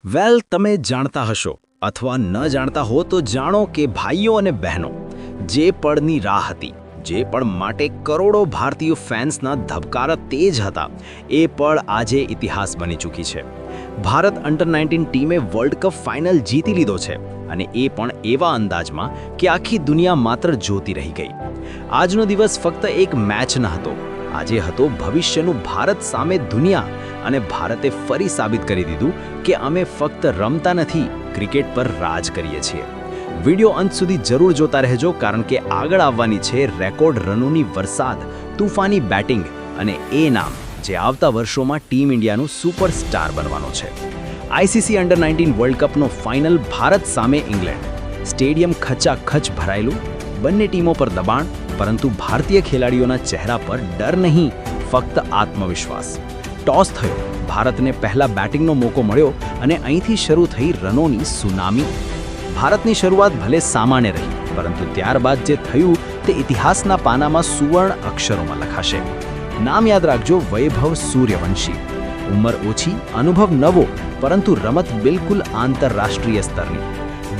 તમે જાણતા હશો અથવા ન જાણતા હો તો જાણો કે ભાઈઓ અને બહેનો જે પળની રાહ હતી, જે પળ માટે કરોડો ભારતીય ફેન્સના ધબકારા તેજ હતા, એ પળ આજે ઇતિહાસ બની ચૂકી છે. ભારત અંડર 19 ટીમે વર્લ્ડ કપ ફાઇનલ જીતી લીધો છે અને એ પણ એવા અંદાજમાં કે આખી દુનિયા માત્ર જોતી રહી ગઈ. આજનો દિવસ ફક્ત એક મેચ ન હતો, આજે હતો ભવિષ્યનું ભારત સામે દુનિયા. અને ભારતે ફરી સાબિત કરી દીધું કે અમે ફક્ત રમતા નથી, ક્રિકેટ પર રાજ કરીએ છીએ. વિડિયો અંત સુધી જરૂર જોતા રહેજો, કારણ કે આગળ આવવાની છે રેકોર્ડ રનોની વરસાદ, તૂફાની બેટિંગ અને એ નામ જે આવતા વર્ષોમાં ટીમ ઇન્ડિયાનું સુપરસ્ટાર બનવાનો છે. આઈસીસી અંડર 19 વર્લ્ડ કપનો ફાઇનલ ભારત સામે ઇંગ્લેન્ડ. સ્ટેડિયમ ખચાખચ ભરાયેલું, બંને ટીમો પર દબાણ, પરંતુ ભારતીય ખેલાડીઓના ચહેરા પર ડર નહીં, ફક્ત આત્મવિશ્વાસ. ટોસ થયો, ભારતને પહેલા બેટિંગનો મોકો મળ્યો અને અહીંથી શરૂ થઈ રનોની સુનામી. ભારતની શરૂઆત ભલે સામાન્ય રહી, પરંતુ ત્યારબાદ જે થયું તે ઇતિહાસના પાનામાં સુવર્ણ અક્ષરોમાં લખાશે. નામ યાદ રાખજો, વૈભવ સૂર્યવંશી. ઉંમર ઓછી, અનુભવ નવો, પરંતુ રમત બિલકુલ આંતરરાષ્ટ્રીય સ્તરની.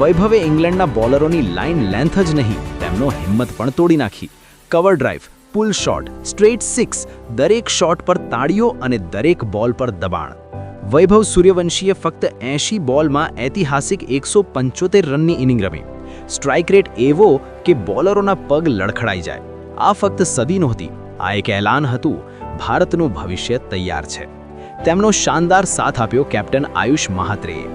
વૈભવે ઇંગ્લેન્ડના બોલરોની લાઇન લેન્થ જ નહીં, તેમનો હિંમત પણ તોડી નાખી. કવર ડ્રાઈવ, પુલ શોટ, સ્ટ્રેટ સિક્સ, દરેક શોટ પર તાળીઓ અને દરેક બોલ પર દબાણ. વૈભવ સૂર્યવંશીએ ફક્ત 80 બોલમાં ઐતિહાસિક 175 રનની ઇનિંગ રમી. સ્ટ્રાઇક રેટ એવો કે બોલરોના પગ લડખડાઈ જાય. આ ફક્ત સદી નહોતી, આ એક એલાન હતું, ભારતનું ભવિષ્ય તૈયાર છે. તેમનો શાનદાર સાથ આપ્યો કેપ્ટન આયુષ મહાત્રેએ.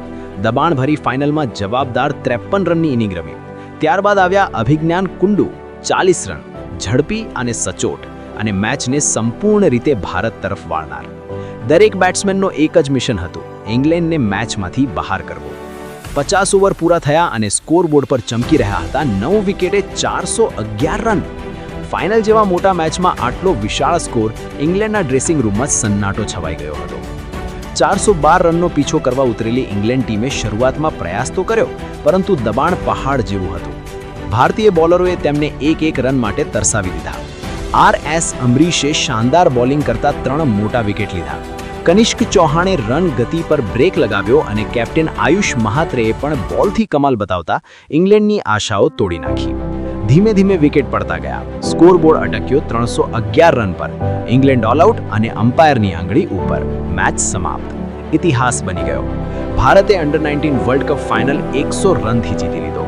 દબાણભરી ફાઇનલમાં જવાબદાર 53 રનની ઇનિંગ રમી. ત્યારબાદ આવ્યા અભિજ્ઞાન કુંડુ, 40 રન, ઝડપી અને સચોટ, અને મેચને સંપૂર્ણ રીતે ભારત તરફ વાળનાર. દરેક બેટ્સમેનનો એક જ મિશન હતું, ઇંગ્લેન્ડને મેચમાંથી બહાર કરવો. 50 ઓવર પૂરા થયા અને સ્કોરબોર્ડ પર ચમકી રહ્યા હતા 9 વિકેટે 411 રન. ફાઇનલ જેવા મોટા મેચમાં આટલો વિશાળ સ્કોર, ઇંગ્લેન્ડના ડ્રેસિંગ રૂમમાં સન્નાટો છવાઈ ગયો હતો. 412 રનનો પીછો કરવા ઉતરેલી ઇંગ્લેન્ડ ટીમે શરૂઆતમાં પ્રયાસ તો કર્યો, પરંતુ દબાણ પહાડ જેવું હતું. ભારતીય બોલરોએ તેમને એક રન માટે તરસાવી દીધા. RS અમરીશે શાનદાર બોલિંગ કરતા 3 મોટા વિકેટ લીધા. કનિષ્ક ચૌહાણે રન ગતિ પર બ્રેક લગાવ્યો અને કેપ્ટન આયુષ મહાત્રેએ પણ બોલથી કમાલ બતાવતા ઇંગ્લેન્ડની આશાઓ તોડી નાખી. ધીમે ધીમે વિકેટ પડતા ગયા. સ્કોરબોર્ડ અટક્યો 311 રન પર. ઇંગ્લેન્ડ ઓલ આઉટ અને અમ્પાયરની આંગળી ઉપર. મેચ સમાપ્ત. ઇતિહાસ બની ગયો. ભારતે અંડર 19 વર્લ્ડ કપ ફાઇનલ 100 રનથી જીતી લીધો.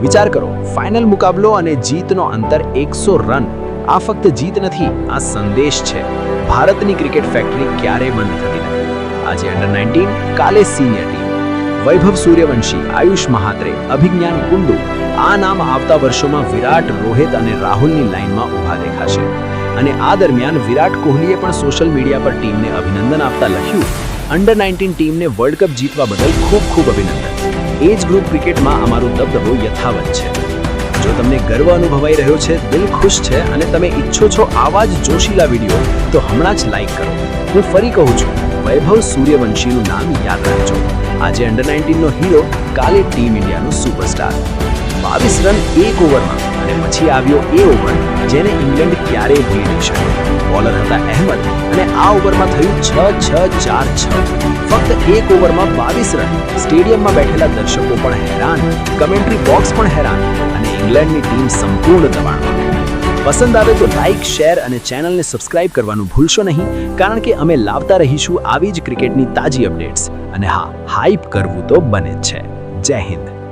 વિચાર કરો, ફાઇનલ મુકાબલો અને જીતનો અંતર 100 રન. આ ફક્ત જીત નથી, આ સંદેશ છે. ભારતની ક્રિકેટ ફેક્ટરી ક્યારેય બંધ થતી નથી. આજે અંડર 19, કાલે સિનિયર ટીમ. વૈભવ સૂર્યવંશી, આયુષ મહાત્રે, અભિજ્ઞાન કુંડુ, આ નામ આવતા વર્ષોમાં વિરાટ, રોહિત અને રાહુલની લાઇનમાં ઊભા દેખાશે. અને આ દરમિયાન વિરાટ કોહલીએ પણ સોશિયલ મીડિયા પર ટીમને અભિનંદન આપતા લખ્યું, અંડર 19 ટીમને વર્લ્ડ કપ જીતવા બદલ ખૂબ ખૂબ અભિનંદન. એજ ગ્રુપ ક્રિકેટમાં અમારું દબદબો યથાવત છે. જો તમને ગર્વ અનુભવાઈ રહ્યો છે, દિલ ખુશ છે અને તમે ઈચ્છો છો આવા જ જોશીલા વિડીયો, તો હમણાં જ લાઈક કરો. હું ફરી કહું છું, વૈભવ સૂર્યવંશીનું નામ યાદ રાખજો. આજે અંડર 19નો હીરો, કાલે ટીમ ઇન્ડિયાનો સુપરસ્ટાર. 22 રન એક ઓવરમાં, અને પછી આવ્યો એ ઓવર જેને ઇંગ્લેન્ડ ક્યારેય ભૂલી નહીં શકે. બોલર હતા અહેમદ અને આ ઓવરમાં થયું 6-6-4-6. ફક્ત એક ઓવરમાં 22 રન. સ્ટેડિયમમાં બેઠેલા દર્શકો પણ હેરાન, કમેન્ટ્રી બોક્સ પણ હેરાન, અને ઇંગ્લેન્ડની ટીમ સંપૂર્ણ દબાણમાં. પસંદ આવે તો લાઇક, શેર અને ચેનલને સબસ્ક્રાઇબ કરવાનું ભૂલશો નહીં, કારણ કે અમે લાવતા રહીશું આવી જ ક્રિકેટની તાજી અપડેટ્સ. અને હા, હાઇપ કરવું તો બને જ છે. જય હિન્દ.